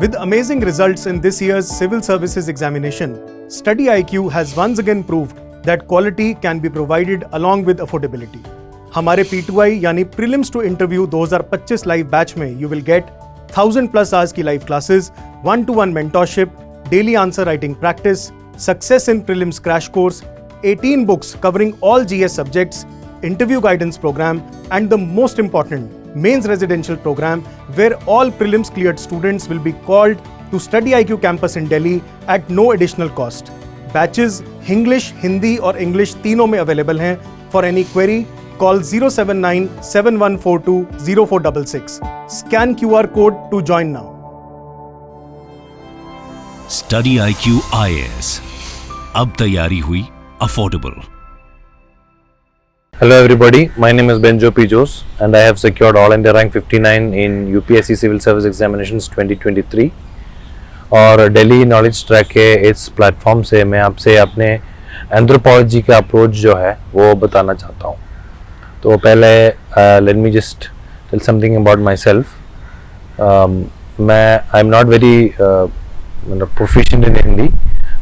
With amazing results in this year's Civil Services examination, Study IQ has once again proved that quality can be provided along with affordability. हमारे P2I यानी Prelims to Interview 2025 live batch में you will get 1000+ hours की live classes, 1-to-1 mentorship, daily answer writing practice, success in prelims crash course, 18 books covering all GS subjects, interview guidance program, and the most important, mains residential program where all prelims cleared students will be called to Study IQ campus in Delhi at no additional cost. Batches English, Hindi और English तीनों में available हैं. For any query, call 079-7142-0466. Scan QR code to join now. Study IQ IAS. अब तैयारी हुई affordable. Hello everybody, my name is Benjo and I have secured All India rank 59 in UPSC Civil Service Examinations 2023 और Delhi Knowledge Track के इस platform से मैं आपसे अपने एंथ्रोपोलॉजी का अप्रोच जो है वो बताना चाहता हूँ. तो पहले let me just tell something about myself. I am not very proficient in Hindi.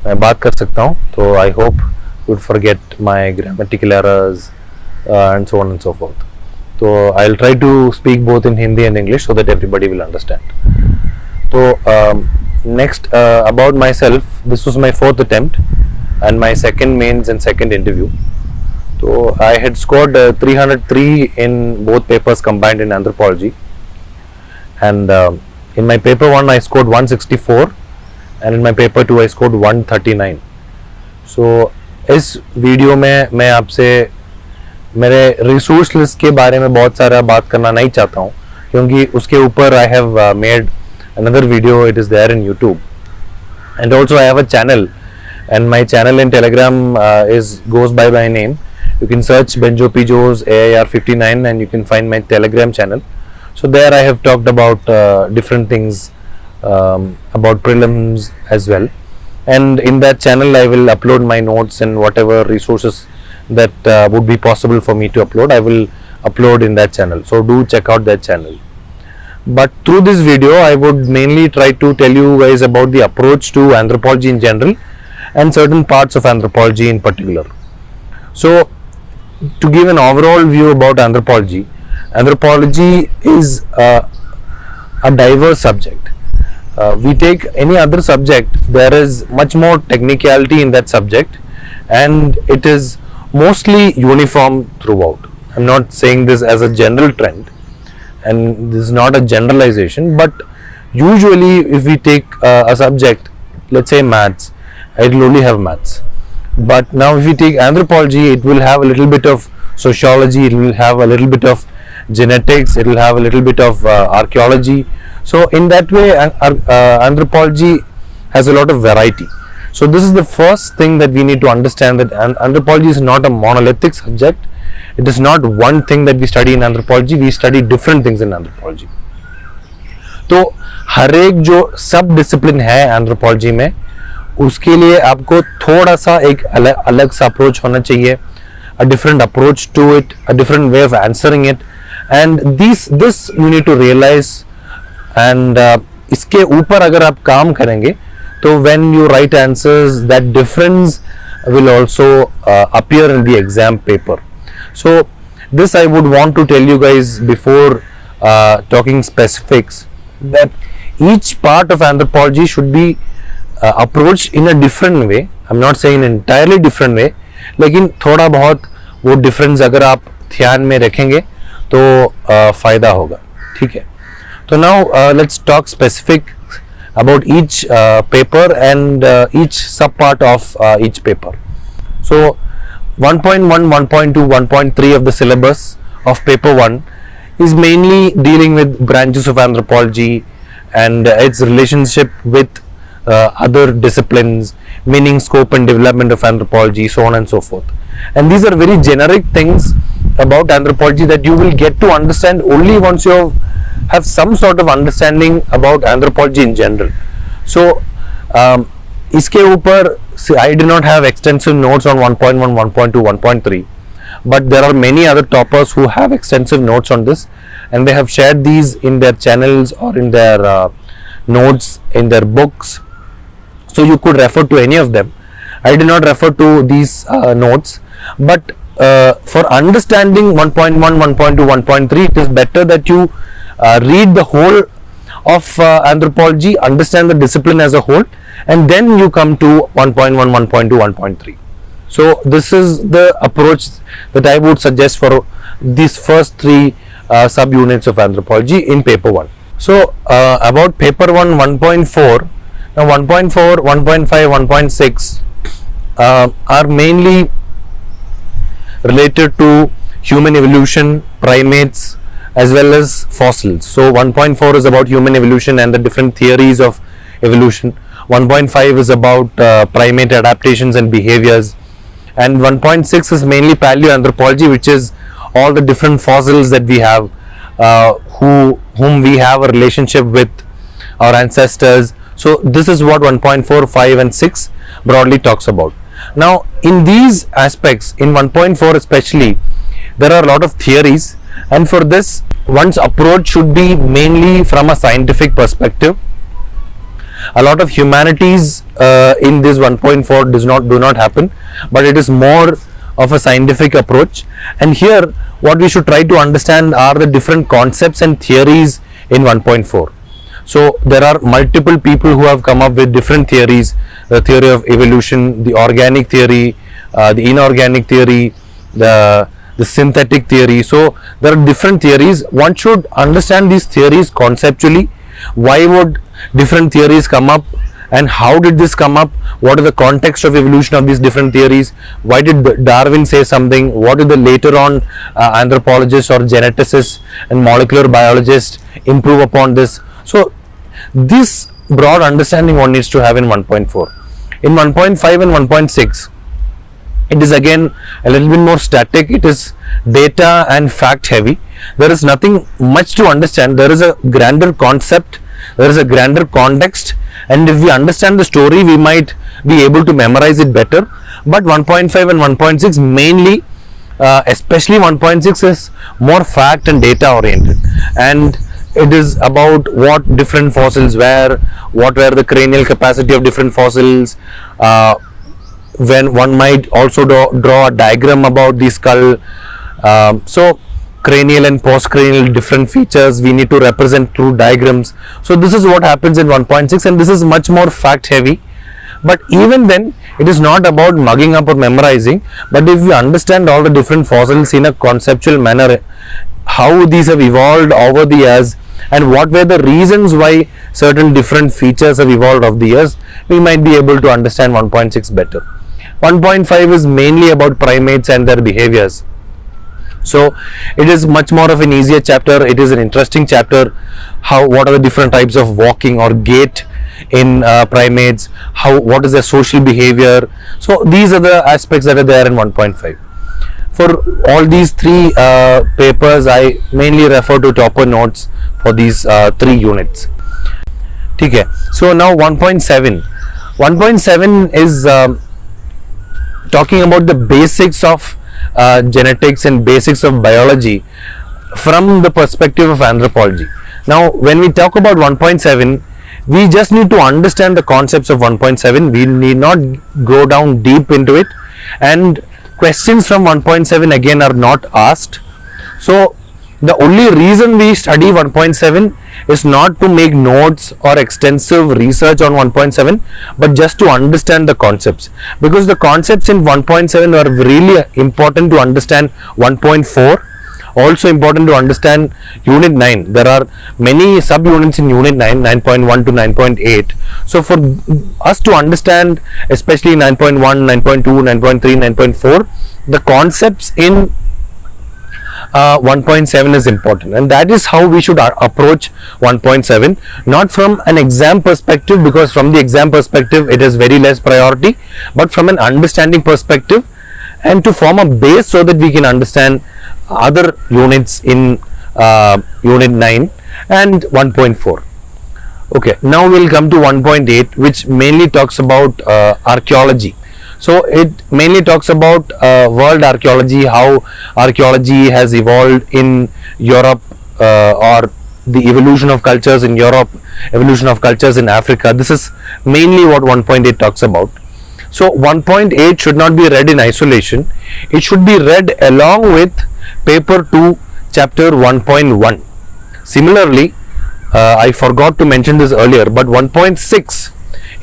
मैं बात कर सकता हूँ, तो I hope you would forget my grammatical errors and so on and so forth. So I'll try to speak both in Hindi and English so that everybody will understand. So next about myself, this was my 4th attempt and my second mains and second interview. So I had scored 303 in both papers combined in anthropology, and in my paper 1 I scored 164 and in my paper 2 I scored 139. So इस video में मैं आपसे मेरे resource list के बारे में बहुत सारा बात करना नहीं चाहता हूँ, क्योंकि उसके ऊपर I have made another video. It is there in YouTube and also I have a channel and my channel in Telegram is goes by my name. You can search Benjo Pijos AIR 59 and you can find my telegram channel. So there I have talked about different things about prelims as well, and in that channel I will upload my notes and whatever resources that would be possible for me to upload, I will upload in that channel. So do check out that channel. But through this video I would mainly try to tell you guys about the approach to anthropology in general and certain parts of anthropology in particular. So to give an overall view about anthropology, anthropology is a diverse subject. We take any other subject, there is much more technicality in that subject and it is mostly uniform throughout. I'm not saying this as a general trend and this is not a generalization, but usually if we take a subject, let's say maths, it will only have maths. But now if we take anthropology, it will have a little bit of sociology, it will have a little bit of genetics, it will have a little bit of archaeology. So in that way anthropology has a lot of variety. So this is the first thing that we need to understand, that anthropology is not a monolithic subject. It is not one thing that we study in anthropology. We study different things in anthropology. तो हर एक जो सब discipline है anthropology में, उसके लिए आपको थोड़ा सा एक अलग सा अप्रोच होना चाहिए, a different approach to it, a different way of answering it, and this you need to realize. And इसके ऊपर अगर आप काम करेंगे तो when you write answers, that difference will also appear in the exam paper. So this I would want to tell you guys before talking specifics, that each part of anthropology should be approached in a different way. I'm not saying entirely different way, लेकिन थोड़ा बहुत वो difference अगर आप ध्यान में रखेंगे तो फ़ायदा होगा. ठीक है. So now let's talk specific about each paper and each sub part of each paper. So 1.1, 1.2, 1.3 of the syllabus of paper 1 is mainly dealing with branches of anthropology and its relationship with other disciplines, meaning, scope and development of anthropology, so on and so forth. And these are very generic things about anthropology that you will get to understand only once you have some sort of understanding about anthropology in general. So इसके ऊपर I did not have extensive notes on 1.1, 1.2, 1.3, but there are many other toppers who have extensive notes on this and they have shared these in their channels or in their notes in their books, so you could refer to any of them. I did not refer to these notes, but for understanding 1.1, 1.2, 1.3, it is better that you read the whole of anthropology, understand the discipline as a whole, and then you come to 1.1, 1.2, 1.3. So this is the approach that I would suggest for these first three subunits of anthropology in paper 1. So about paper 1, 1.4. Now 1.4, 1.5, 1.6 are mainly related to human evolution, primates, as well as fossils. So 1.4 is about human evolution and the different theories of evolution. 1.5 is about primate adaptations and behaviors, and 1.6 is mainly paleoanthropology, which is all the different fossils that we have, whom we have a relationship with our ancestors. So this is what 1.4, 5 and 6 broadly talks about. Now in these aspects, in 1.4 especially, there are a lot of theories, and for this one's approach should be mainly from a scientific perspective. A lot of humanities in this 1.4 do not happen, but it is more of a scientific approach. And here what we should try to understand are the different concepts and theories in 1.4. So there are multiple people who have come up with different theories: the theory of evolution, the organic theory, the inorganic theory, the synthetic theory. So there are different theories. One should understand these theories conceptually. Why would different theories come up, and how did this come up? What is the context of evolution of these different theories? Why did Darwin say something? What did the later on anthropologists or geneticists and molecular biologists improve upon this? So this broad understanding one needs to have in 1.4. In 1.5 and 1.6, it is again a little bit more static. It is data and fact heavy. There is nothing much to understand. There is a grander concept, there is a grander context, and if we understand the story, we might be able to memorize it better. But 1.5 and 1.6 mainly, especially 1.6, is more fact and data oriented, and it is about what different fossils were, what were the cranial capacity of different fossils. When one might also draw a diagram about the skull. So cranial and postcranial different features we need to represent through diagrams. So this is what happens in 1.6, and this is much more fact heavy. But even then, it is not about mugging up or memorizing, but if we understand all the different fossils in a conceptual manner, how these have evolved over the years, and what were the reasons why certain different features have evolved over the years, we might be able to understand 1.6 better. 1.5 is mainly about primates and their behaviors. So it is much more of an easier chapter. It is an interesting chapter. What are the different types of walking or gait in primates? What is their social behavior? So these are the aspects that are there in 1.5. For all these three papers, I mainly refer to topper notes for these three units. Okay. So now 1.7. 1.7 is talking about the basics of genetics and basics of biology from the perspective of anthropology. Now when we talk about 1.7, we just need to understand the concepts of 1.7. We need not go down deep into it, and questions from 1.7 again are not asked. So the only reason we study 1.7 is not to make notes or extensive research on 1.7, but just to understand the concepts, because the concepts in 1.7 are really important to understand 1.4, also important to understand unit 9. There are many subunits in unit 9, 9.1 to 9.8. So for us to understand especially 9.1, 9.2, 9.3, 9.4, the concepts in 1.7 is important, and that is how we should approach 1.7, not from an exam perspective, because from the exam perspective it is very less priority, but from an understanding perspective, and to form a base so that we can understand other units in unit 9 and 1.4. Okay, now we'll come to 1.8, which mainly talks about archaeology. So it mainly talks about world archaeology, how archaeology has evolved in Europe or the evolution of cultures in Europe, evolution of cultures in Africa. This is mainly what 1.8 talks about. So 1.8 should not be read in isolation. It should be read along with paper 2 chapter 1.1. Similarly, I forgot to mention this earlier, but 1.6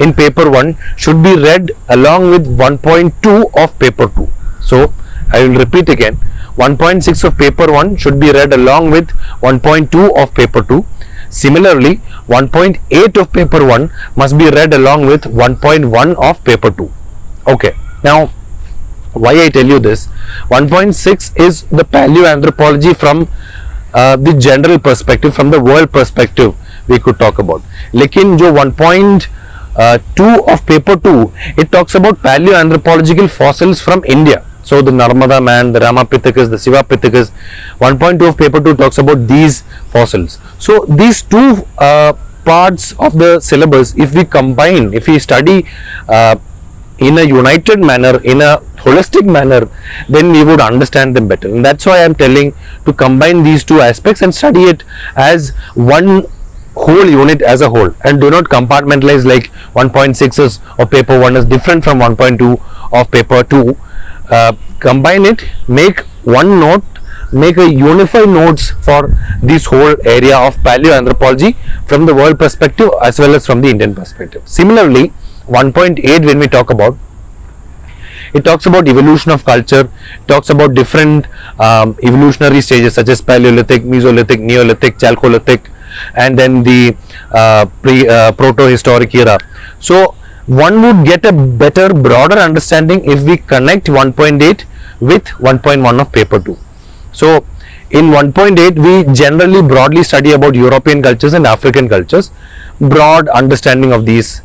in paper 1 should be read along with 1.2 of paper 2. So I will repeat again, 1.6 of paper 1 should be read along with 1.2 of paper 2. Similarly, 1.8 of paper 1 must be read along with 1.1 of paper 2. Okay, now why I tell you this, 1.6 is the paleoanthropology from the general perspective, from the world perspective we could talk about. Lekin jo 1.2 of paper 2, it talks about paleoanthropological fossils from India. So the Narmada man, the Ramapithecus, the Sivapithecus. 1.2 of paper 2 talks about these fossils. So these two parts of the syllabus, if we combine, if we study in a united manner, in a holistic manner, then we would understand them better. And that's why I am telling to combine these two aspects and study it as one whole unit as a whole, and do not compartmentalize like 1.6 of paper 1 is different from 1.2 of paper 2. Combine it, make one note, make a unified notes for this whole area of paleoanthropology from the world perspective as well as from the Indian perspective. Similarly, 1.8, when we talk about, it talks about evolution of culture, talks about different evolutionary stages such as Paleolithic, Mesolithic, Neolithic, Chalcolithic, and then the proto-historic era. So one would get a better, broader understanding if we connect 1.8 with 1.1 of paper 2. So in 1.8 we generally broadly study about European cultures and African cultures, broad understanding of these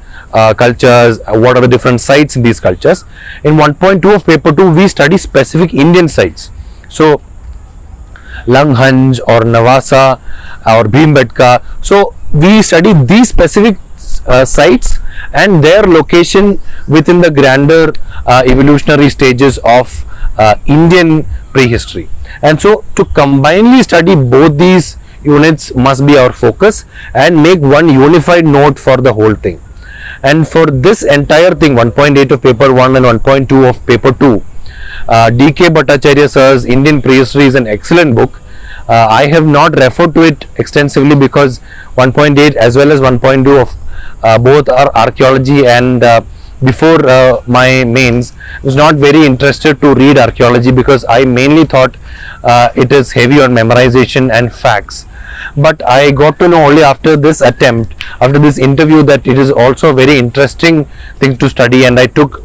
cultures, what are the different sites in these cultures. In 1.2 of paper 2 we study specific Indian sites. So Langhanj or Navasa or Bhimbetka. So we study these specific sites and their location within the grander evolutionary stages of Indian prehistory. And so to combinedly study both these units must be our focus and make one unified note for the whole thing. And for this entire thing, 1.8 of paper 1 and 1.2 of paper 2, D.K. Bhattacharya sir's Indian Prehistory is an excellent book. I have not referred to it extensively because 1.8 as well as 1.2 of both are archaeology, and before my mains I was not very interested to read archaeology because I mainly thought it is heavy on memorization and facts. But I got to know only after this attempt, after this interview, that it is also a very interesting thing to study, and I bought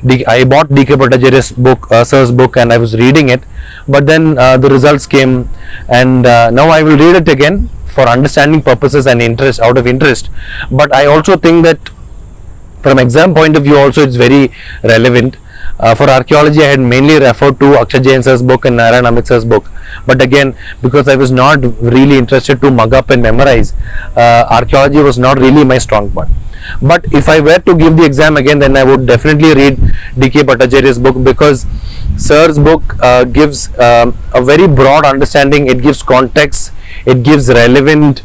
D.K. Bhattacharya's book, sir's book, and I was reading it, but then the results came, and now I will read it again for understanding purposes and interest, out of interest. But I also think that from exam point of view also it's very relevant. For archaeology I had mainly referred to Akshay Jain sir's book and Narayan Amit sir's book, but again because I was not really interested to mug up and memorize, archaeology was not really my strong point. But if I were to give the exam again, then I would definitely read D.K. Bhattacharya's book, because sir's book gives a very broad understanding. It gives context, it gives relevant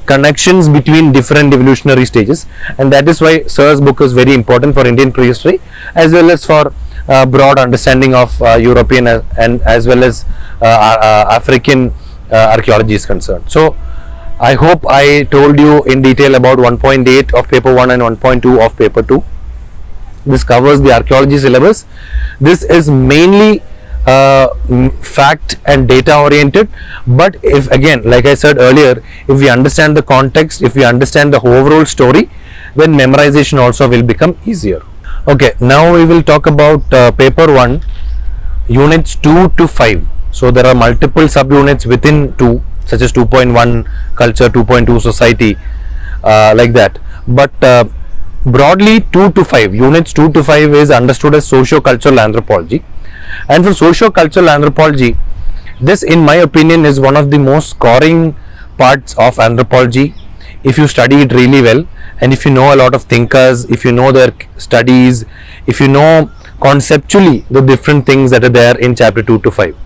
connections between different evolutionary stages, and that is why sir's book is very important for Indian prehistory as well as for broad understanding of European and as well as African archaeology is concerned. So I hope I told you in detail about 1.8 of paper 1 and 1.2 of paper 2. This covers the archaeology syllabus. This is mainly fact and data oriented, but if again, like I said earlier, if we understand the context, if we understand the overall story, then memorization also will become easier. Okay, now we will talk about paper 1, units 2 to 5. So there are multiple subunits within 2, such as 2.1 culture, 2.2 society, like that. But broadly 2 to 5, units 2 to 5 is understood as socio-cultural anthropology. And for socio-cultural anthropology, this in my opinion is one of the most scoring parts of anthropology if you study it really well, and if you know a lot of thinkers, if you know their studies, if you know conceptually the different things that are there in chapter 2 to 5.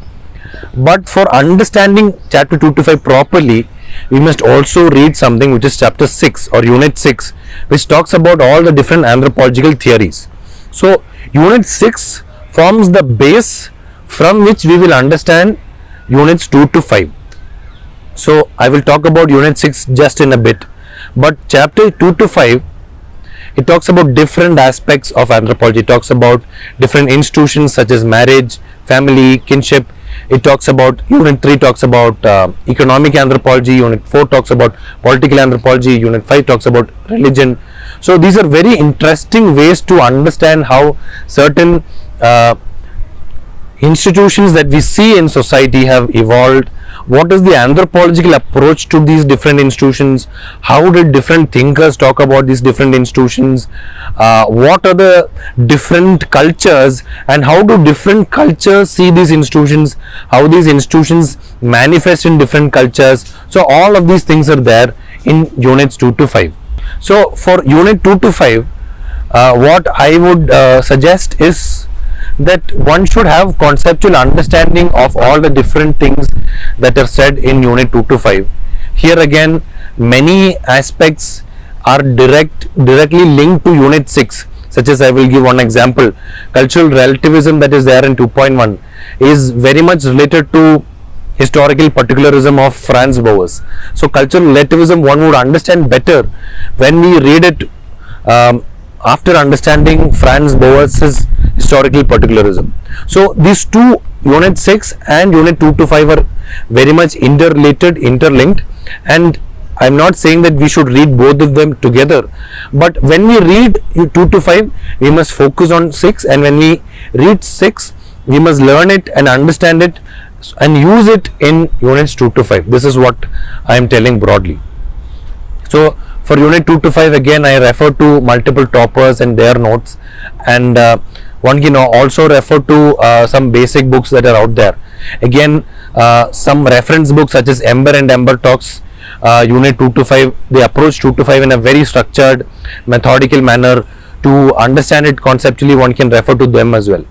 But for understanding chapter 2 to 5 properly, we must also read something which is chapter 6 or unit 6, which talks about all the different anthropological theories. So unit 6 forms the base from which we will understand units 2 to 5. So I will talk about unit 6 just in a bit, but chapter 2 to 5, it talks about different aspects of anthropology. It talks about different institutions such as marriage, family, kinship. It talks about, unit 3 talks about economic anthropology, unit 4 talks about political anthropology, unit 5 talks about religion. So these are very interesting ways to understand how certain institutions that we see in society have evolved. What is the anthropological approach to these different institutions? How did different thinkers talk about these different institutions? What are the different cultures, and how do different cultures see these institutions? How these institutions manifest in different cultures? So all of these things are there in units 2 to 5. So for unit 2 to 5, what I would suggest is that one should have conceptual understanding of all the different things that are said in unit 2 to 5. Here again, many aspects are directly linked to unit 6, such as I will give one example. Cultural relativism that is there in 2.1 is very much related to historical particularism of Franz Boas. So cultural relativism one would understand better when we read it after understanding Franz Boas's historical particularism. So these two, unit 6 and unit 2 to 5, are very much interlinked, and I'm not saying that we should read both of them together, but when we read 2 to 5, we must focus on 6, and when we read 6, we must learn it and understand it and use it in units 2 to 5. This is what I am telling broadly. So for unit 2 to 5, again I refer to multiple toppers and their notes, and one can also refer to some basic books that are out there. Again, some reference books such as Ember and Ember talks unit 2 to 5. They approach 2 to 5 in a very structured, methodical manner. To understand it conceptually, one can refer to them as well.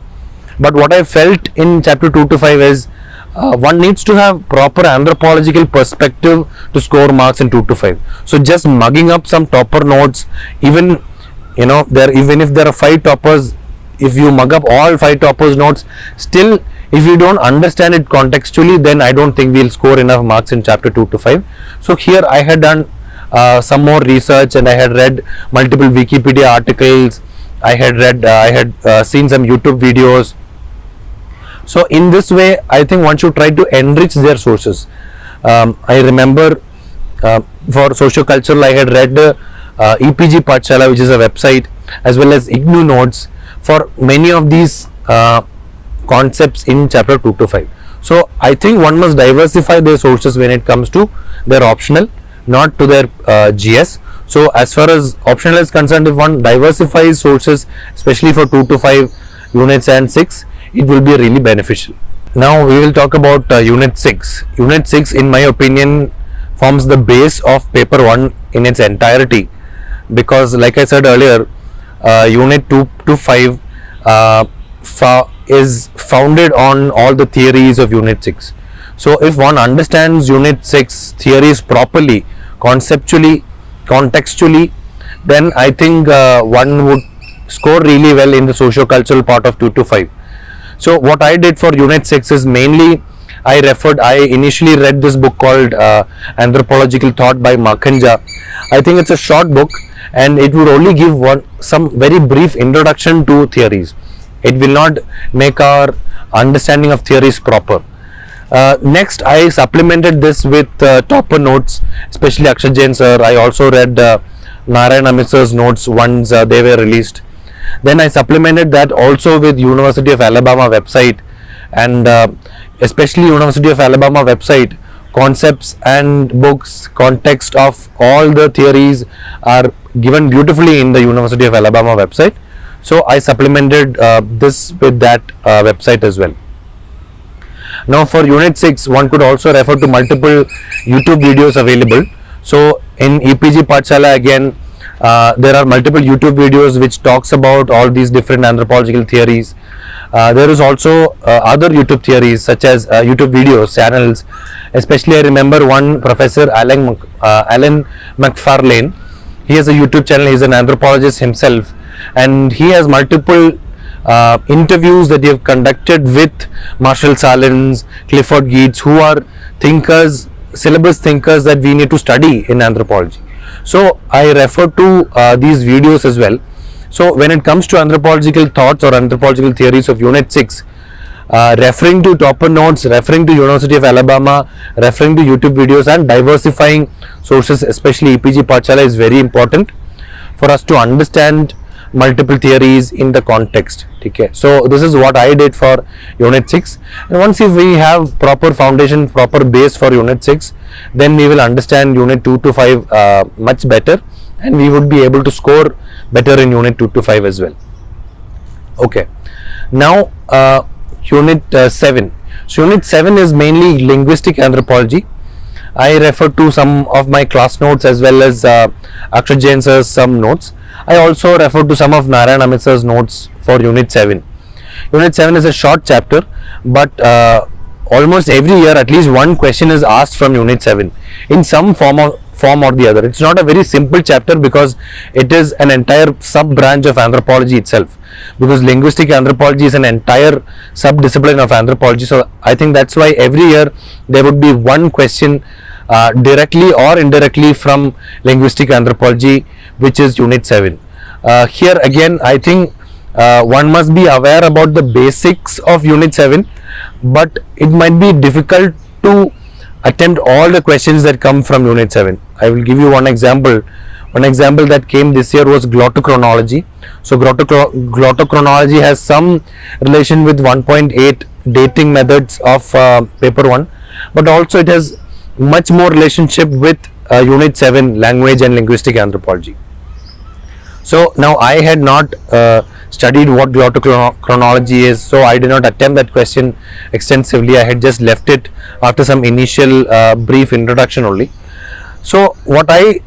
But what I felt in chapter 2 to 5 is one needs to have proper anthropological perspective to score marks in 2 to 5. So just mugging up some topper notes, even if there are 5 toppers, if you mug up all 5 toppers notes, still if you don't understand it contextually, then I don't think we'll score enough marks in chapter 2 to 5. So here I had done some more research, and I had read multiple Wikipedia articles. I had seen some YouTube videos. So in this way, I think one should try to enrich their sources. I remember for socio-cultural, I had read EPG Pathshala, which is a website, as well as IGNU notes for many of these concepts in chapter 2 to 5. So I think one must diversify their sources when it comes to their optional, not to their GS. So as far as optional is concerned, if one diversifies sources, especially for 2 to 5 units and 6, it will be really beneficial. Now we will talk about unit 6. Unit 6, in my opinion, forms the base of paper 1 in its entirety, because like I said earlier, unit 2 to 5 is founded on all the theories of unit 6. So if one understands unit 6 theories properly, conceptually, contextually, then I think one would score really well in the socio-cultural part of 2 to 5. So what I did for unit 6 is mainly I initially read this book called Anthropological Thought by Makhanja. I think it's a short book, and it would only give some very brief introduction to theories. It will not make our understanding of theories proper. Next, I supplemented this with topper notes, especially Akshay Jain sir. I also read Narayana Misra's notes once they were released. Then I supplemented that also with University of Alabama website, and especially University of Alabama website, concepts and books, context of all the theories are given beautifully in the University of Alabama website. So I supplemented this with that website as well. Now for unit 6, one could also refer to multiple YouTube videos available. So in EPG Pathshala, again There are multiple YouTube videos which talks about all these different anthropological theories. There is also other YouTube theories such as YouTube videos channels. Especially I remember one professor Alan McFarlane. He has a YouTube channel. He's an anthropologist himself, and he has multiple interviews that he have conducted with Marshall Salins, Clifford Geertz, who are thinkers, syllabus thinkers that we need to study in anthropology. So I refer to these videos as well. So when it comes to anthropological thoughts or anthropological theories of Unit 6, referring to topper notes, referring to University of Alabama, referring to YouTube videos and diversifying sources, especially EPG Pachala, is very important for us to understand multiple theories in the context. Okay, so this is what I did for Unit 6, and once if we have proper foundation, proper base for Unit 6, then we will understand Unit 2 to 5 much better, and we would be able to score better in Unit 2 to 5 as well. Okay, now Unit 7. So Unit 7 is mainly linguistic anthropology. I refer to some of my class notes as well as Akshay Jain sir's some notes. I also refer to some of Narayan Amit sir's notes for Unit 7. Unit 7 is a short chapter, but almost every year at least one question is asked from Unit 7 in some form or the other. It's not a very simple chapter because it is an entire sub branch of anthropology itself, because linguistic anthropology is an entire sub-discipline of anthropology. So I think that's why every year there would be one question directly or indirectly from linguistic anthropology, which is Unit 7. Here again I think one must be aware about the basics of Unit 7, but it might be difficult to attempt all the questions that come from Unit 7. I will give you one example. One example that came this year was glottochronology. So glottochronology has some relation with 1.8 dating methods of paper 1, but also it has much more relationship with Unit 7 language and linguistic anthropology. So now I had not studied what glottochronology is, so I did not attempt that question extensively. I had just left it after some initial brief introduction only. So what I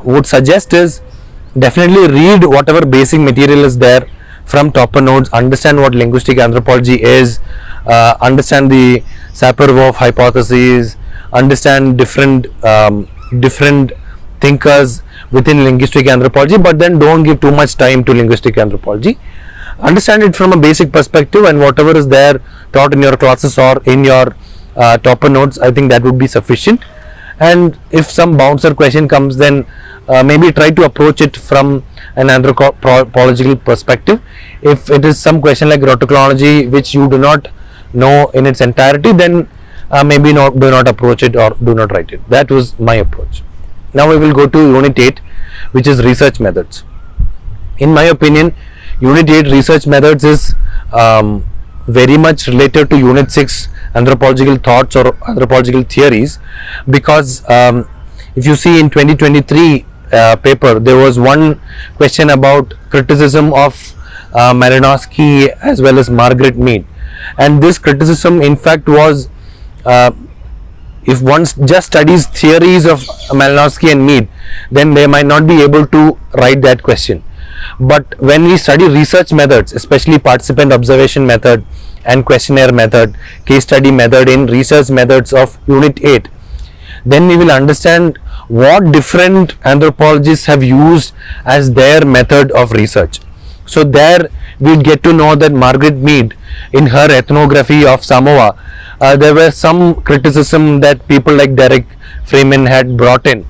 would suggest is definitely read whatever basic material is there from topper notes, understand what linguistic anthropology is, understand the Sapir-Whorf hypotheses, understand different thinkers within linguistic anthropology, but then don't give too much time to linguistic anthropology. Understand it from a basic perspective, and whatever is there taught in your classes or in your topper notes, I think that would be sufficient. And if some bouncer question comes, then maybe try to approach it from an anthropological perspective. If it is some question like glottochronology which you do not know in its entirety, then maybe do not approach it or do not write it. That was my approach. Now we will go to Unit 8, which is research methods. In my opinion, Unit 8 research methods is very much related to Unit 6 anthropological thoughts or anthropological theories, because if you see in 2023 paper, there was one question about criticism of Malinowski as well as Margaret Mead, and this criticism in fact was if one just studies theories of Malinowski and Mead, then they might not be able to write that question. But when we study research methods, especially participant observation method and questionnaire method, case study method in research methods of Unit 8, then we will understand what different anthropologists have used as their method of research. So there we get to know that Margaret Mead, in her ethnography of Samoa, there were some criticism that people like Derek Freeman had brought in,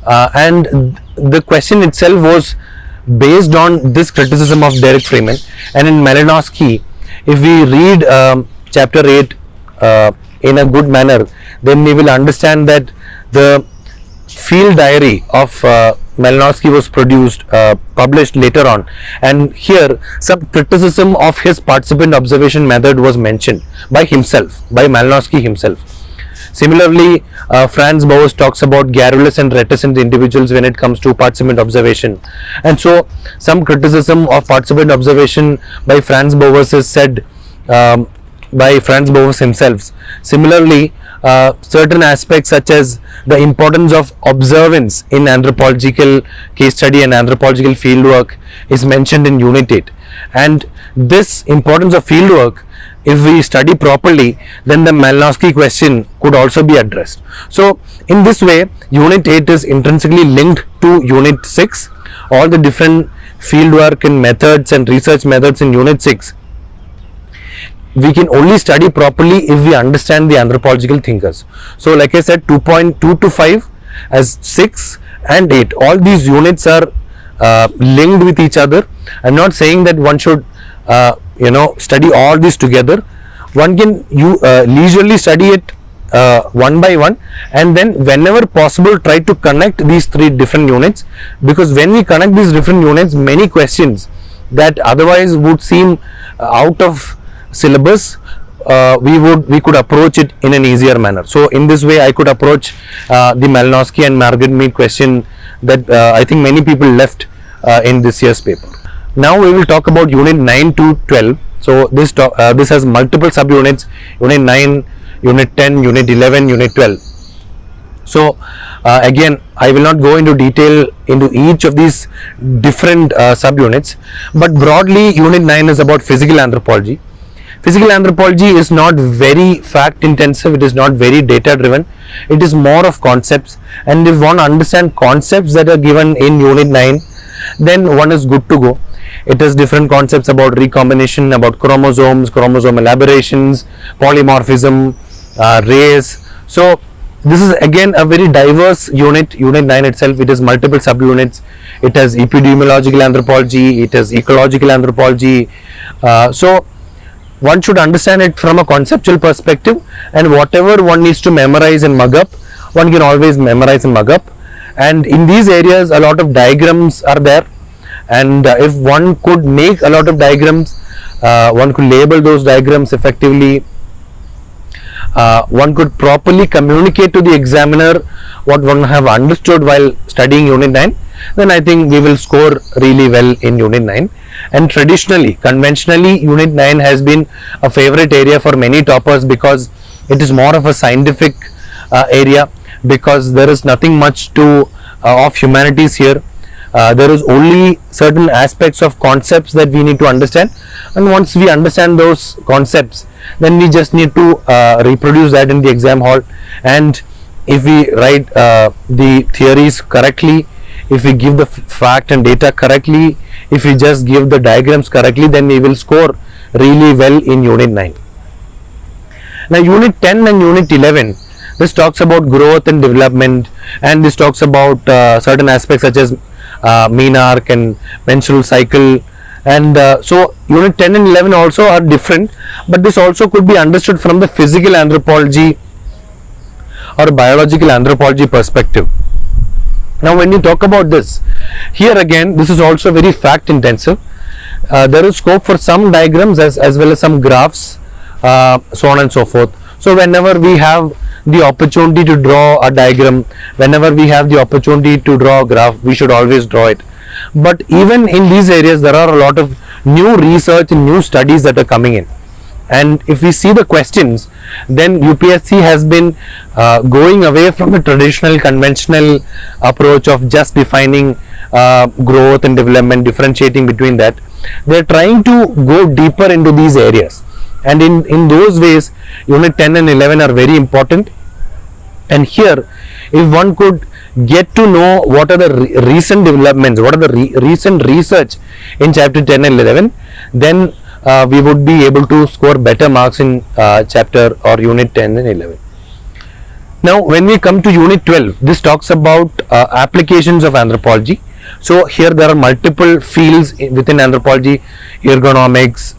and the question itself was based on this criticism of Derek Freeman. And in Malinowski, if we read chapter 8 in a good manner, then we will understand that the field diary of Malinowski was published later on, and here some criticism of his participant observation method was mentioned by himself, by Malinowski himself. Similarly, Franz Boas talks about garrulous and reticent individuals when it comes to participant observation, and so some criticism of participant observation by Franz Boas is said by Franz Boas himself. Similarly, certain aspects such as the importance of observance in anthropological case study and anthropological fieldwork is mentioned in Unit 8. And this importance of fieldwork, if we study properly, then the Malinowski question could also be addressed. So in this way, Unit 8 is intrinsically linked to Unit 6. All the different fieldwork and methods and research methods in Unit 6, we can only study properly if we understand the anthropological thinkers. So like I said, 2.2 to 5 as 6 and 8, all these units are linked with each other. I'm not saying that one should study all these together. One can leisurely study it one by one, and then whenever possible try to connect these three different units, because when we connect these different units, many questions that otherwise would seem out of syllabus, we could approach it in an easier manner. So in this way I could approach the Malinowski and Margaret Mead question that I think many people left in this year's paper. Now we will talk about Unit 9 to 12. So this has multiple subunits: Unit 9, Unit 10, Unit 11, Unit 12. So again, I will not go into detail into each of these different subunits, but broadly Unit 9 is about physical anthropology. Physical anthropology is not very fact intensive, it is not very data driven, it is more of concepts, and if one understand concepts that are given in Unit 9, then one is good to go. It has different concepts about recombination, about chromosomes, chromosome elaborations, polymorphism, race. So this is again a very diverse unit. Unit 9 itself, it has multiple subunits. It has epidemiological anthropology, it has ecological anthropology. So one should understand it from a conceptual perspective, and whatever one needs to memorize and mug up, one can always memorize and mug up. And in these areas a lot of diagrams are there, and if one could make a lot of diagrams, one could label those diagrams effectively, one could properly communicate to the examiner what one have understood while studying Unit 9, then I think we will score really well in Unit 9. And traditionally, conventionally, Unit 9 has been a favorite area for many toppers because it is more of a scientific area, because there is nothing much to of humanities here. There is only certain aspects of concepts that we need to understand, and once we understand those concepts, then we just need to reproduce that in the exam hall. And if we write the theories correctly, if we give the fact and data correctly, if we just give the diagrams correctly, then we will score really well in Unit 9. Now Unit 10 and Unit 11, this talks about growth and development, and this talks about certain aspects such as mean arc and menstrual cycle. And so Unit 10 and 11 also are different, but this also could be understood from the physical anthropology or biological anthropology perspective. Now when you talk about this, here again this is also very fact intensive. There is scope for some diagrams as well as some graphs, so on and so forth. So whenever we have the opportunity to draw a diagram, whenever we have the opportunity to draw a graph, we should always draw it. But even in these areas there are a lot of new research and new studies that are coming in, and if we see the questions, then UPSC has been going away from the traditional conventional approach of just defining growth and development, differentiating between that. They are trying to go deeper into these areas, and in those ways Unit 10 and 11 are very important. And here, if one could get to know what are the recent developments, what are the recent research in chapter 10 and 11, then we would be able to score better marks in chapter or Unit 10 and 11. Now when we come to Unit 12, this talks about applications of anthropology. So here there are multiple fields within anthropology: ergonomics,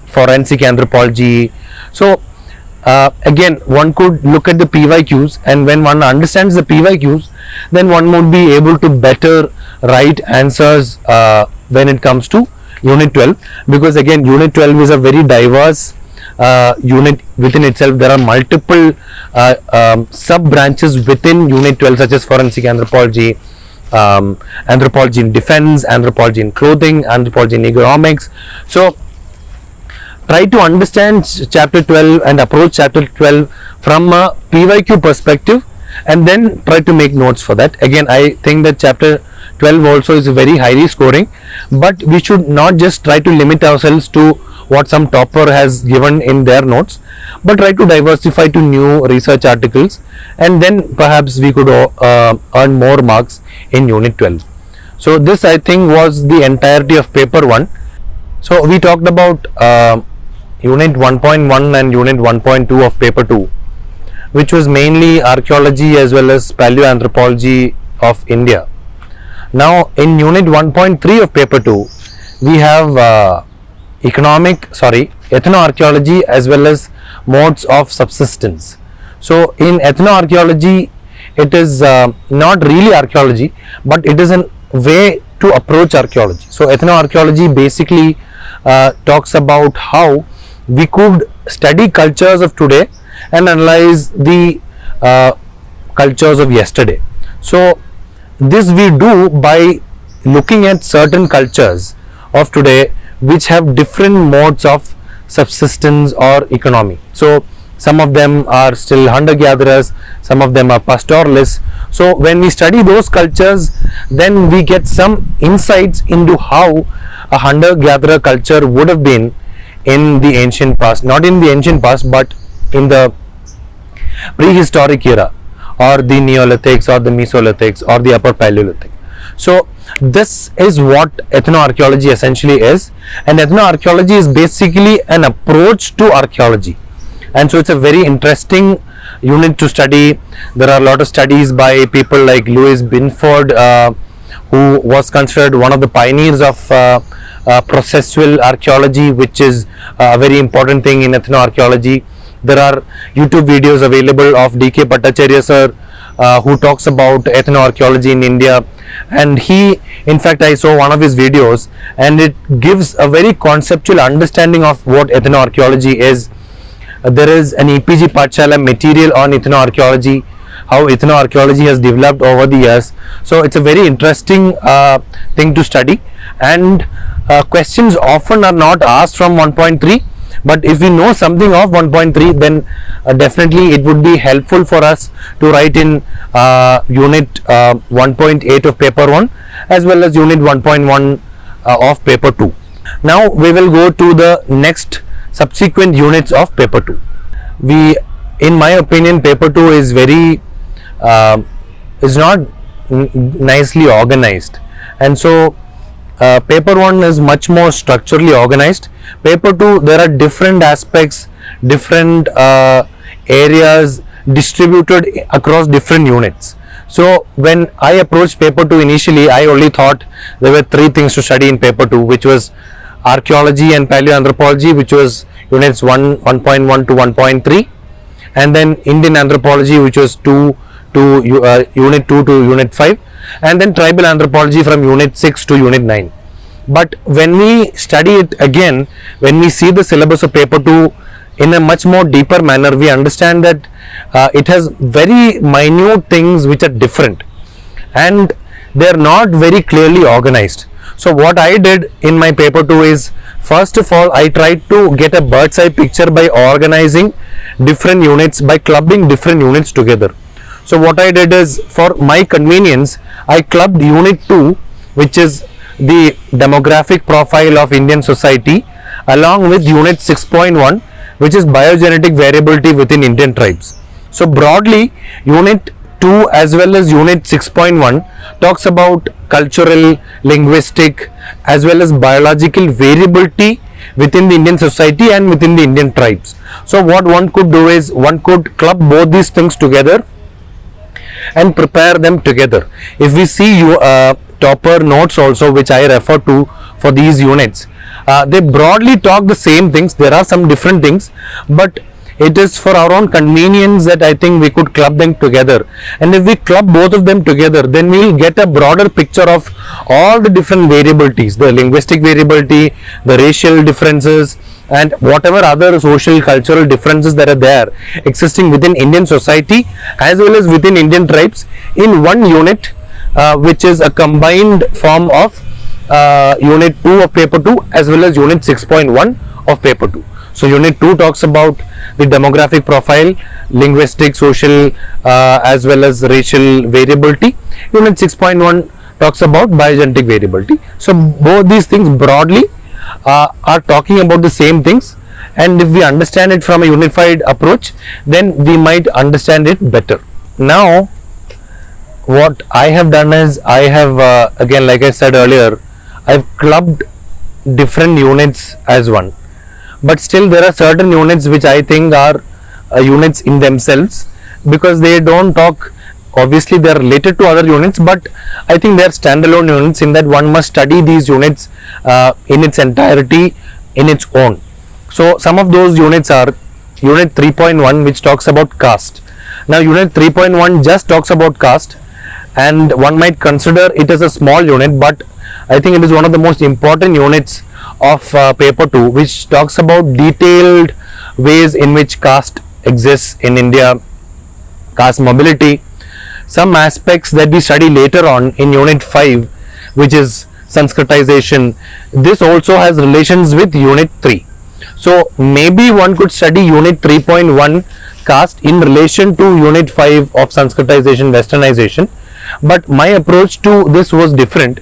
forensic anthropology. So again one could look at the PYQs, and when one understands the PYQs, then one would be able to better write answers when it comes to Unit 12, because again Unit 12 is a very diverse unit within itself. There are multiple sub branches within Unit 12, such as forensic anthropology, anthropology in defense, anthropology in clothing, anthropology in ergonomics. So try to understand chapter 12 and approach chapter 12 from a PYQ perspective, and then try to make notes for that. Again, I think that chapter 12 also is very highly scoring, but we should not just try to limit ourselves to what some topper has given in their notes, but try to diversify to new research articles, and then perhaps we could earn more marks in unit 12. So this, I think, was the entirety of paper 1. So we talked about unit 1.1 and unit 1.2 of paper 2, which was mainly archaeology as well as paleoanthropology of India. Now in unit 1.3 of paper 2, we have ethnoarchaeology as well as modes of subsistence. So in ethnoarchaeology, it is not really archaeology, but it is a way to approach archaeology. So ethnoarchaeology basically talks about how we could study cultures of today and analyze the cultures of yesterday. So this we do by looking at certain cultures of today which have different modes of subsistence or economy. So some of them are still hunter-gatherers, some of them are pastoralists. So when we study those cultures, then we get some insights into how a hunter-gatherer culture would have been in the ancient past, not in the ancient past, but in the prehistoric era, or the Neolithics, or the Mesolithics, or the Upper Paleolithic. So this is what ethnoarchaeology essentially is, and ethnoarchaeology is basically an approach to archaeology, and so it's a very interesting unit to study. There are a lot of studies by people like Louis Binford, who was considered one of the pioneers of processual archaeology, which is a very important thing in ethnoarchaeology. There are YouTube videos available of D.K. Bhattacharya sir, who talks about ethnoarchaeology in India, and he, in fact, I saw one of his videos, and it gives a very conceptual understanding of what ethnoarchaeology is. There is an EPG Pathshala material on ethnoarchaeology, how ethnoarchaeology has developed over the years. So it's a very interesting thing to study, and questions often are not asked from 1.3, but if we know something of 1.3, then definitely it would be helpful for us to write in unit 1.8 of paper 1 as well as unit 1.1 of paper 2. Now we will go to the next subsequent units of paper 2. In my opinion, paper 2 is very is not nicely organized, and so paper 1 is much more structurally organized. Paper 2, there are different aspects, different areas distributed across different units. So when I approached paper 2 initially, I only thought there were 3 things to study in paper 2, which was archaeology and paleoanthropology, which was units 1.1 to 1.3, and then Indian anthropology, which was unit 2 to unit 5, and then tribal anthropology from unit 6 to unit 9. But when we study it again, when we see the syllabus of paper 2 in a much more deeper manner, we understand that it has very minute things which are different, and they are not very clearly organized. So what I did in my paper 2 is, first of all, I tried to get a bird's eye picture by organizing different units, by clubbing different units together. So what I did is, for my convenience, I clubbed unit 2, which is the demographic profile of Indian society, along with unit 6.1, which is biogenetic variability within Indian tribes. So broadly, unit 2 as well as unit 6.1 talks about cultural, linguistic as well as biological variability within the Indian society and within the Indian tribes. So what one could do is, one could club both these things together and prepare them together. If we see topper notes also, which I refer to for these units, they broadly talk the same things. There are some different things, but it is for our own convenience that I think we could club them together. And if we club both of them together, then we will get a broader picture of all the different variabilities, the linguistic variability, the racial differences, and whatever other social cultural differences that are there existing within Indian society as well as within Indian tribes in one unit, which is a combined form of unit 2 of paper 2 as well as unit 6.1 of paper 2. So unit 2 talks about the demographic profile, linguistic, social as well as racial variability. Unit 6.1 talks about biogenetic variability. So both these things broadly are talking about the same things, and if we understand it from a unified approach, then we might understand it better. Now what I have done is, I have again, like I said earlier, I've clubbed different units as one, but still there are certain units which I think are units in themselves, because they don't talk, obviously they are related to other units, but I think they are standalone units, in that one must study these units in its entirety in its own. So some of those units are unit 3.1, which talks about caste. Now unit 3.1 just talks about caste, and one might consider it as a small unit, but I think it is one of the most important units of paper 2, which talks about detailed ways in which caste exists in India, caste mobility, some aspects that we study later on in unit 5, which is Sanskritization. This also has relations with unit 3. So maybe one could study unit 3.1 caste in relation to unit 5 of Sanskritization, westernization, but my approach to this was different.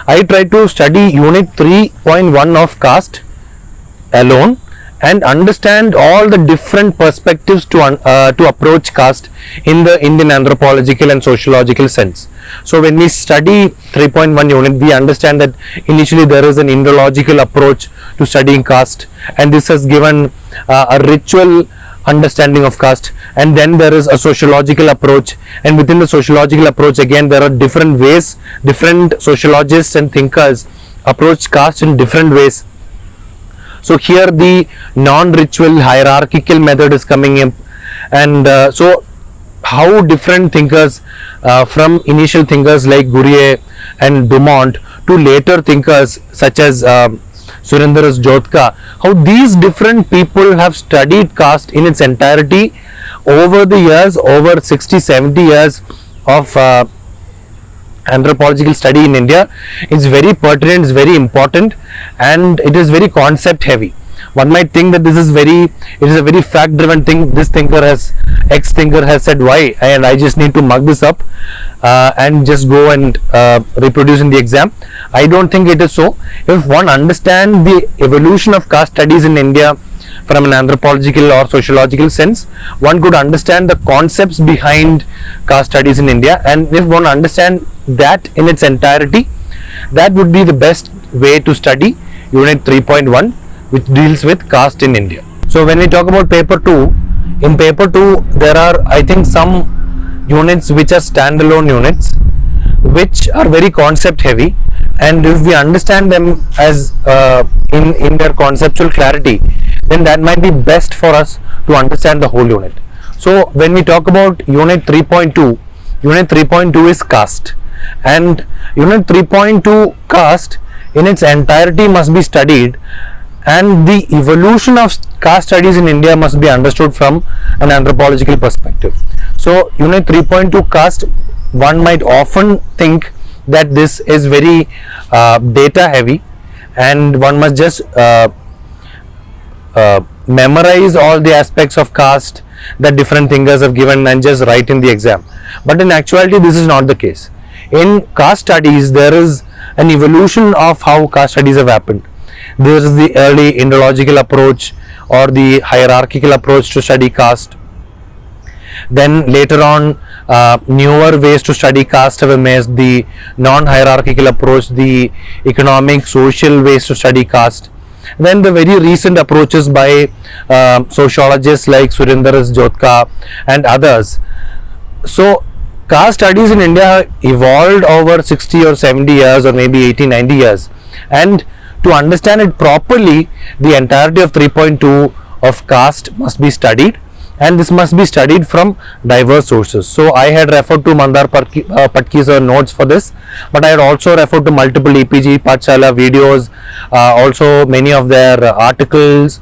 I tried to study unit 3.1 of caste alone and understand all the different perspectives to approach caste in the Indian anthropological and sociological sense. So when we study 3.1 unit, we understand that initially there is an Indological approach to studying caste, and this has given a ritual understanding of caste, and then there is a sociological approach, and within the sociological approach again there are different ways, different sociologists and thinkers approach caste in different ways. So here the non-ritual hierarchical method is coming in, and so how different thinkers from initial thinkers like Gurye and Dumont to later thinkers such as Surendra Jotka, how these different people have studied caste in its entirety over the years, over 60-70 years of anthropological study in India. Is very pertinent, it's very important, and it is very concept heavy. One might think that this is it is a very fact driven thing. This thinker has, X thinker has said Y, and I just need to mug this up and just go and reproduce in the exam. I don't think it is so. If one understands the evolution of caste studies in India from an anthropological or sociological sense, one could understand the concepts behind caste studies in India, and if one understands that in its entirety, that would be the best way to study unit 3.1, which deals with caste in India. So when we talk about paper 2, in paper 2 there are, I think, some units which are standalone units, which are very concept heavy, and if we understand them as in their conceptual clarity, then that might be best for us to understand the whole unit. So when we talk about unit 3.2, unit 3.2 is caste, and unit 3.2 caste in its entirety must be studied, and the evolution of caste studies in India must be understood from an anthropological perspective. So unit 3.2 caste, one might often think that this is very data heavy, and one must just memorize all the aspects of caste that different thinkers have given and just write in the exam. But in actuality this is not the case. In caste studies there is an evolution of how caste studies have happened. There is the early Indological approach or the hierarchical approach to study caste. Then later on newer ways to study caste have emerged, the non-hierarchical approach, the economic, social ways to study caste. Then the very recent approaches by sociologists like Surendra Jotka and others. So caste studies in India evolved over 60 or 70 years, or maybe 80-90 years, and to understand it properly, the entirety of 3.2 of caste must be studied, and this must be studied from diverse sources. So I had referred to Mandar Patki's notes for this, but I had also referred to multiple EPG Pathshala videos, also many of their articles.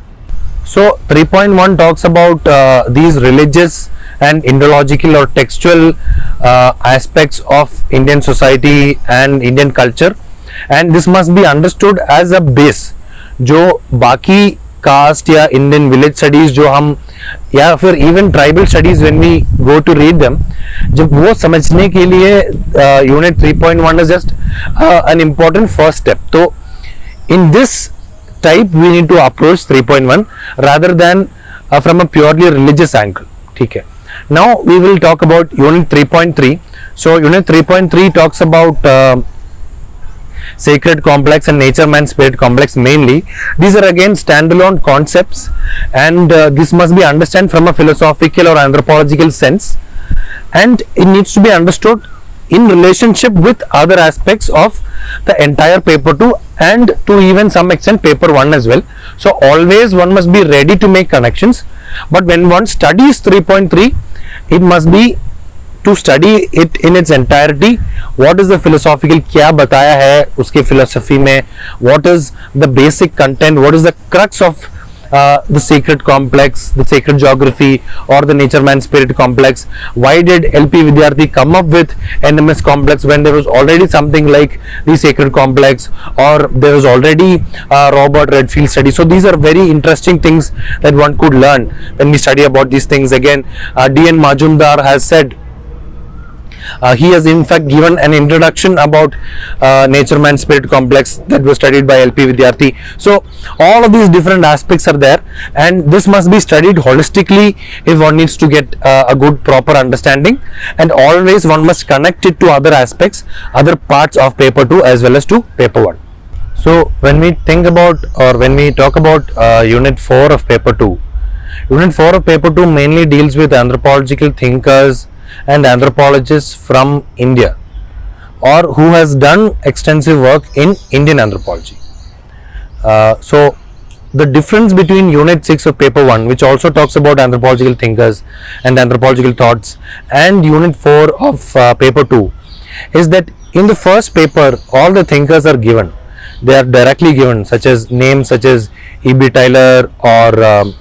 So 3.1 talks about these religious and Indological or textual aspects of Indian society and Indian culture, and this must be understood as a base जो बाकी caste या Indian village studies जो हम या फिर even tribal studies when we go to read them, जब वो समझने के लिए unit 3.1 is just an important first step. तो in this type we need to approach 3.1 rather than from a purely religious angle. ठीक है. Now we will talk about unit 3.3. So unit 3.3 talks about sacred complex and nature man spirit complex mainly. These are again standalone concepts, and this must be understood from a philosophical or anthropological sense, and it needs to be understood in relationship with other aspects of the entire paper 2 and to even some extent paper 1 as well. So always one must be ready to make connections, but when one studies 3.3, it must be to study it in its entirety. What is the philosophical, क्या बताया है उसके philosophy में, what is the basic content, what is the crux of the sacred complex, the sacred geography or the nature man spirit complex. Why did LP Vidyarthi come up with NMS complex when there was already something like the sacred complex, or there was already Robert Redfield study. So these are very interesting things that one could learn when we study about these things. Again, D.N. Majumdar has said, he has in fact given an introduction about nature man spirit complex that was studied by LP Vidyarthi. So all of these different aspects are there, and this must be studied holistically if one needs to get a good proper understanding, and always one must connect it to other aspects, other parts of paper 2 as well as to paper 1. So when we think about, or when we talk about unit 4 of paper 2, unit 4 of paper 2 mainly deals with anthropological thinkers and anthropologists from India, or who has done extensive work in Indian anthropology. So the difference between unit 6 of paper 1, which also talks about anthropological thinkers and anthropological thoughts, and unit 4 of paper 2 is that in the first paper all the thinkers are given. They are directly given, such as names such as E.B. Tyler or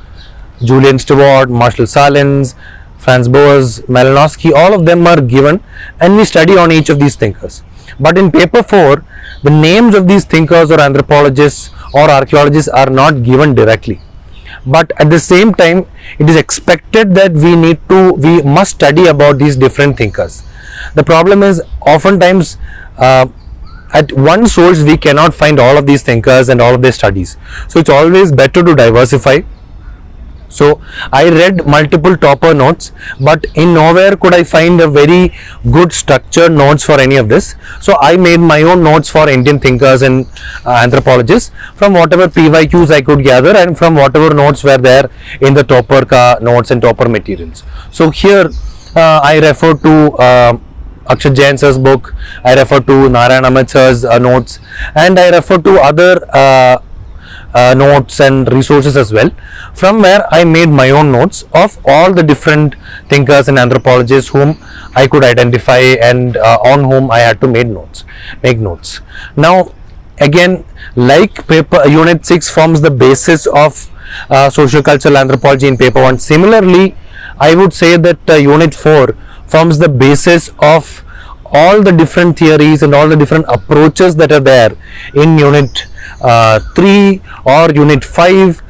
Julian Stewart, Marshall Salins, Franz Boas, Malinowski, all of them are given, and we study on each of these thinkers. But in paper 4, the names of these thinkers or anthropologists or archaeologists are not given directly. But at the same time, it is expected that we must study about these different thinkers. The problem is oftentimes at one source we cannot find all of these thinkers and all of their studies. So it's always better to diversify. So I read multiple topper notes, but in nowhere could I find a very good structured notes for any of this. So I made my own notes for Indian thinkers and anthropologists from whatever PYQs I could gather and from whatever notes were there in the topper ka notes and topper materials. So here I refer to Akshat Jain sir's book, I refer to Narayan Ahmed sir's notes, and I refer to other notes and resources as well, from where I made my own notes of all the different thinkers and anthropologists whom I could identify and on whom I had to make notes. Now again, like paper unit 6 forms the basis of socio-cultural anthropology in paper 1, similarly I would say that unit 4 forms the basis of all the different theories and all the different approaches that are there in unit 3 or unit 5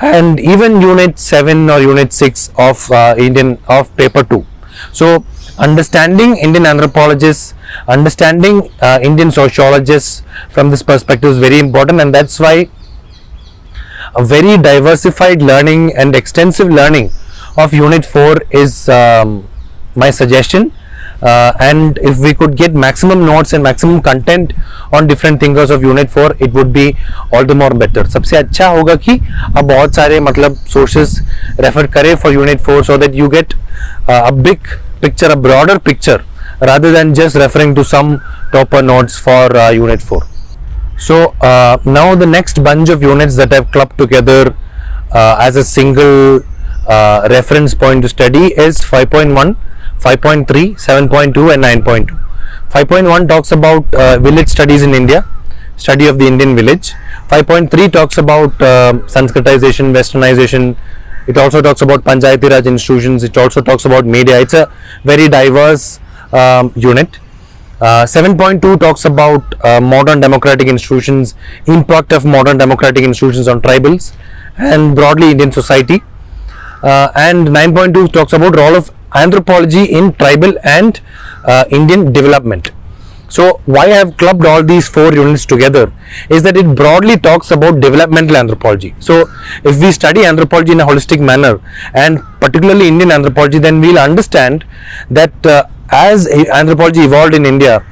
and even unit 7 or unit 6 of paper 2. So understanding Indian anthropologists, understanding Indian sociologists from this perspective is very important, and that's why a very diversified learning and extensive learning of unit 4 is my suggestion. And if we could get maximum notes and maximum content on different thinkers of unit 4, it would be all the more better. सबसे अच्छा होगा कि आप बहुत सारे मतलब sources refer करें for unit 4 so that you get a big picture, a broader picture, rather than just referring to some topper notes for unit 4. So now the next bunch of units that I've clubbed together as a single reference point to study is 5.1, 5.3, 7.2 and 9.2. 5.1 talks about village studies in India, study of the Indian village. 5.3 talks about Sanskritization, westernization. It also talks about Panchayati Raj institutions. It also talks about media. It's a very diverse unit. 7.2 talks about modern democratic institutions, impact of modern democratic institutions on tribals. and broadly Indian society. And 9.2 talks about role of anthropology in tribal and Indian development. So why I have clubbed all these 4 units together is that it broadly talks about developmental anthropology. So if we study anthropology in a holistic manner, and particularly Indian anthropology, then we'll understand that as anthropology evolved in India,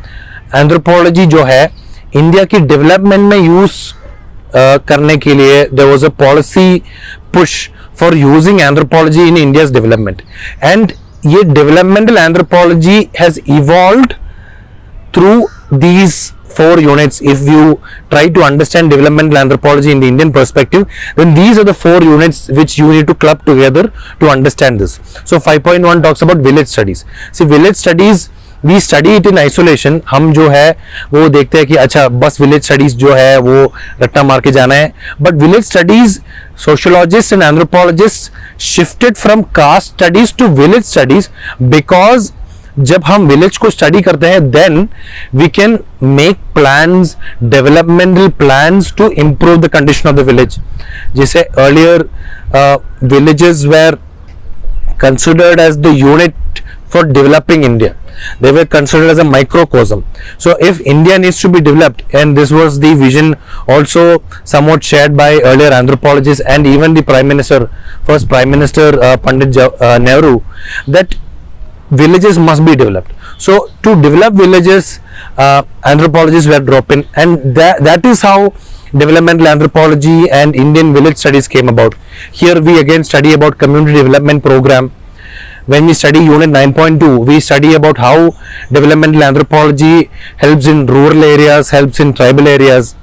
anthropology जो है India की development में use करने के लिए there was a policy push for using anthropology in India's development, and ये developmental anthropology has evolved through these 4 units. If you try to understand developmental anthropology in the Indian perspective, then these are the 4 units which you need to club together to understand this. So 5.1 talks about village studies. See, village studies we study it in isolation. हम जो है वो देखते हैं कि अच्छा बस village studies जो है वो रट्टा मार के जाना है, but village studies sociologists and anthropologists shifted from caste studies to village studies because जब हम विलेज को स्टडी करते हैं then we can make plans, developmental plans to improve the condition of the village. जैसे earlier villages were considered as the unit for developing India. They were considered as a microcosm. So if India needs to be developed, and this was the vision also somewhat shared by earlier anthropologists and even the Prime Minister, first Prime Minister Pandit Nehru, that villages must be developed. So to develop villages, anthropologists were dropped in, and that is how developmental anthropology and Indian village studies came about. Here we again study about community development program. When we study unit 9.2, we study about how developmental anthropology helps in rural areas, helps in tribal areas.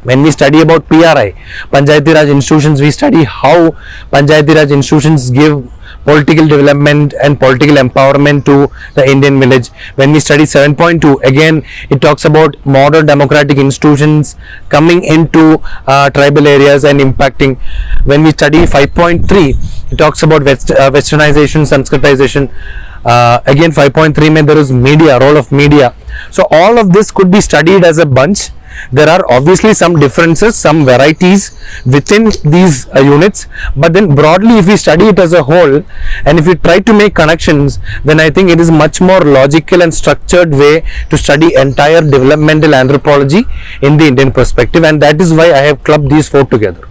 When we study about PRI, Panchayati Raj institutions, we study how Panchayati Raj institutions give political development and political empowerment to the Indian village. When we study 7.2, again it talks about modern democratic institutions coming into tribal areas and impacting. When we study 5.3, it talks about westernization, Sanskritization. Again 5.3 mein there is media, role of media. So all of this could be studied as a bunch. There are obviously some differences, some varieties within these units, but then broadly if we study it as a whole and if we try to make connections, then I think it is much more logical and structured way to study entire developmental anthropology in the Indian perspective, and that is why I have clubbed these 4 together.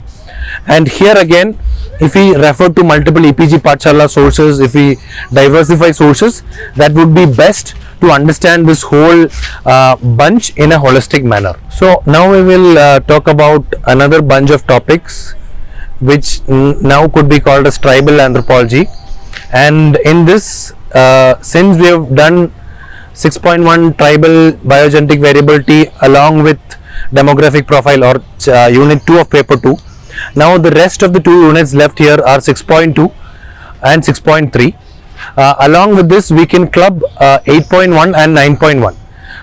And here again, if we refer to multiple EPG Pathshala sources, if we diversify sources, that would be best to understand this whole bunch in a holistic manner. So now we will talk about another bunch of topics which now could be called as tribal anthropology. And in this, since we have done 6.1 tribal biogenetic variability along with demographic profile, or unit 2 of paper 2, now the rest of the 2 units left here are 6.2 and 6.3. Along with this we can club 8.1 and 9.1.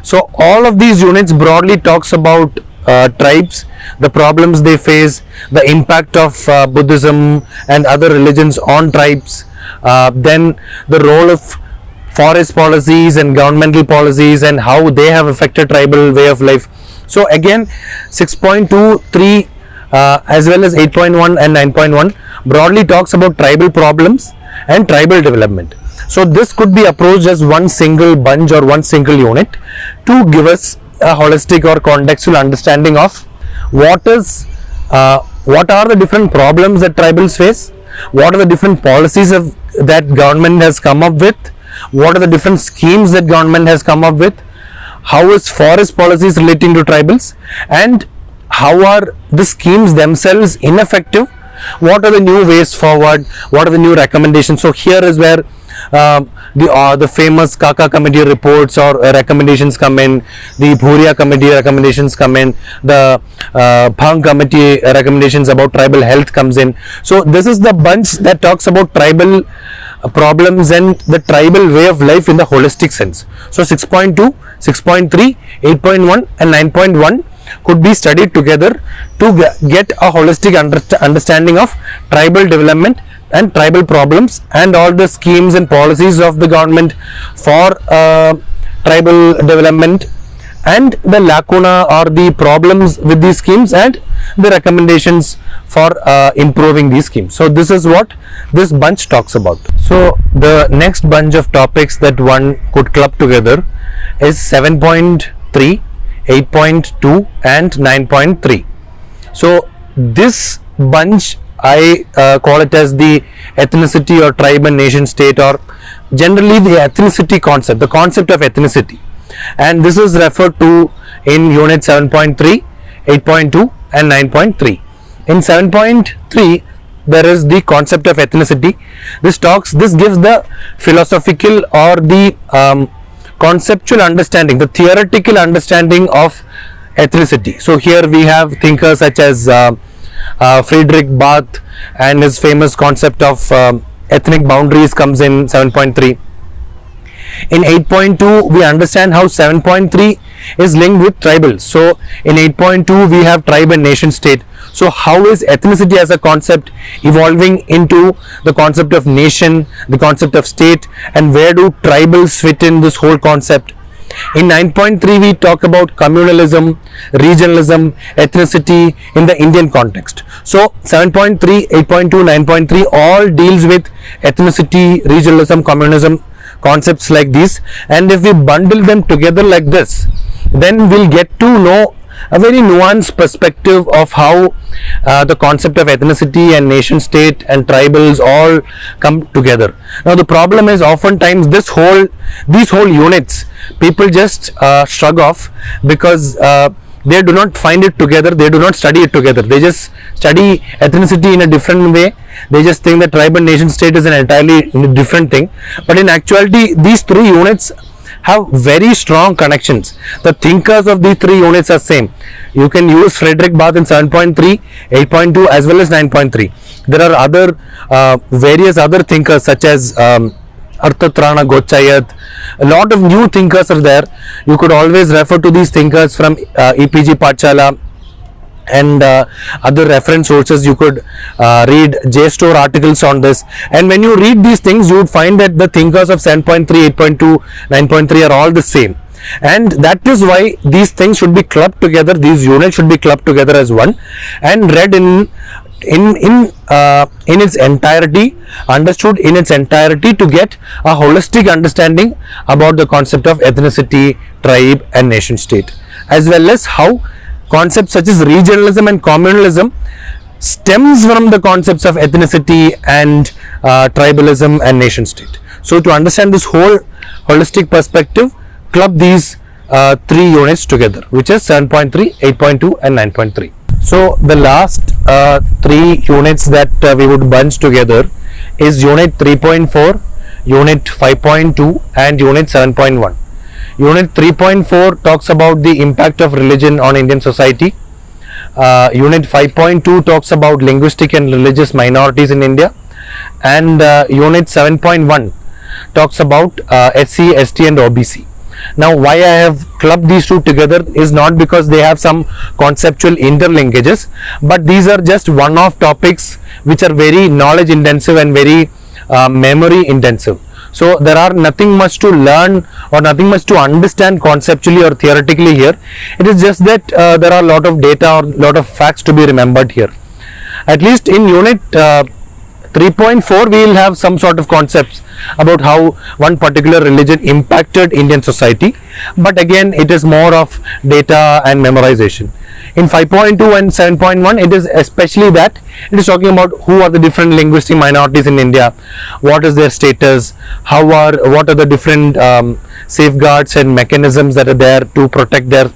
So all of these units broadly talks about tribes, the problems they face, the impact of Buddhism and other religions on tribes, then the role of forest policies and governmental policies and how they have affected tribal way of life. So again 6.2, 3 as well as 8.1 and 9.1 broadly talks about tribal problems and tribal development. So this could be approached as one single bunch or one single unit to give us a holistic or contextual understanding of what are the different problems that tribals face, what are the different policies that government has come up with, what are the different schemes that government has come up with, how is forest policies relating to tribals, and how are the schemes themselves ineffective, what are the new ways forward, what are the new recommendations. So here is where the famous Kaka committee reports or recommendations come in, the Bhuria committee recommendations come in, the Bhang committee recommendations about tribal health comes in. So this is the bunch that talks about tribal problems and the tribal way of life in the holistic sense. So 6.2, 6.3, 8.1 and 9.1 could be studied together to get a holistic understanding of tribal development and tribal problems and all the schemes and policies of the government for tribal development and the lacuna or the problems with these schemes and the recommendations for improving these schemes. So this is what this bunch talks about. So the next bunch of topics that one could club together is 7.3, 8.2 and 9.3. So this bunch I call it as the ethnicity or tribe and nation state, or generally the ethnicity concept, the concept of ethnicity, and this is referred to in unit 7.3, 8.2 and 9.3. In 7.3 there is the concept of ethnicity. This gives the philosophical or the conceptual understanding, the theoretical understanding of ethnicity. So here we have thinkers such as Friedrich Barth, and his famous concept of ethnic boundaries comes in 7.3. In 8.2 we understand how 7.3 is linked with tribals. So in 8.2 we have tribe and nation state. So how is ethnicity as a concept evolving into the concept of nation, the concept of state, and where do tribals fit in this whole concept? In 9.3 we talk about communalism, regionalism, ethnicity in the Indian context. So 7.3, 8.2, 9.3 all deals with ethnicity, regionalism, communism, concepts like these, and if we bundle them together like this, then we'll get to know a very nuanced perspective of how the concept of ethnicity and nation state and tribals all come together. Now the problem is oftentimes these whole units people just shrug off because they do not find it together, they do not study it together, they just study ethnicity in a different way. They just think that tribe and nation state is an entirely different thing, but in actuality these three units have very strong connections. The thinkers of these three units are same. You can use Friedrich Barth in 7.3, 8.2 as well as 9.3. There are other various other thinkers such as Arthatrana Gochayat. A lot of new thinkers are there. You could always refer to these thinkers from EPG Pachala and other reference sources. You could read JSTOR articles on this, and when you read these things you would find that the thinkers of 7.3, 8.2, 9.3 are all the same, and that is why these things should be clubbed together, these units should be clubbed together as one and read in its entirety, understood in its entirety, to get a holistic understanding about the concept of ethnicity, tribe and nation state, as well as how concepts such as regionalism and communalism stems from the concepts of ethnicity and tribalism and nation state. So to understand this whole holistic perspective, club these three units together, which is 7.3, 8.2 and 9.3. So the last three units that we would bunch together is unit 3.4, unit 5.2 and unit 7.1. Unit 3.4 talks about the impact of religion on Indian society. Unit 5.2 talks about linguistic and religious minorities in India, and unit 7.1 talks about SC, ST and OBC. Now why I have clubbed these two together is not because they have some conceptual interlinkages, but these are just one-off topics which are very knowledge intensive and very memory intensive. So there are nothing much to learn or nothing much to understand conceptually or theoretically here. It is just that there are a lot of data or lot of facts to be remembered here. At least in unit 3.4 we will have some sort of concepts about how one particular religion impacted Indian society, but again it is more of data and memorization. In 5.2 and 7.1 it is especially that it is talking about who are the different linguistic minorities in India, what is their status, what are the different safeguards and mechanisms that are there to protect their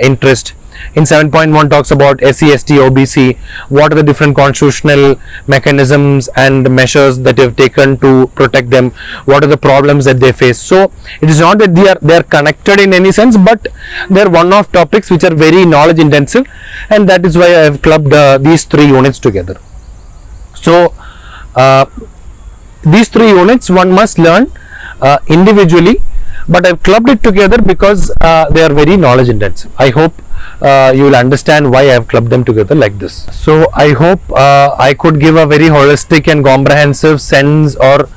interest. In 7.1 talks about SC, ST, OBC, what are the different constitutional mechanisms and measures that they have taken to protect them, what are the problems that they face. So it is not that they are connected in any sense, but they are one-off topics which are very knowledge intensive, and that is why I have clubbed these three units together. So these three units one must learn individually, but I have clubbed it together because they are very knowledge intensive. I hope you will understand why I have clubbed them together like this. So I hope I could give a very holistic and comprehensive sense or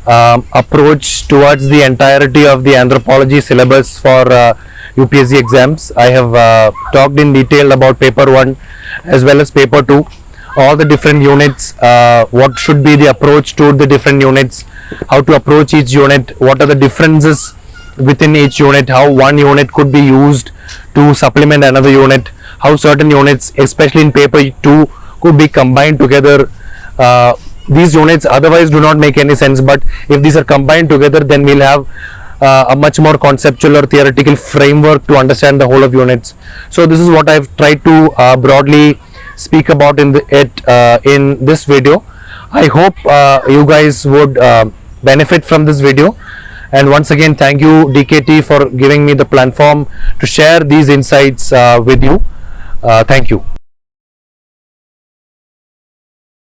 approach towards the entirety of the anthropology syllabus for UPSC exams. I have talked in detail about paper 1 as well as paper 2, all the different units, what should be the approach to the different units, how to approach each unit, what are the differences within each unit, how one unit could be used to supplement another unit, how certain units, especially in paper 2, could be combined together. These units otherwise do not make any sense, but if these are combined together, then we'll have a much more conceptual or theoretical framework to understand the whole of units. So this is what I've tried to broadly speak about in this video. I hope you guys would benefit from this video, and once again thank you DKT for giving me the platform to share these insights with you. Thank you.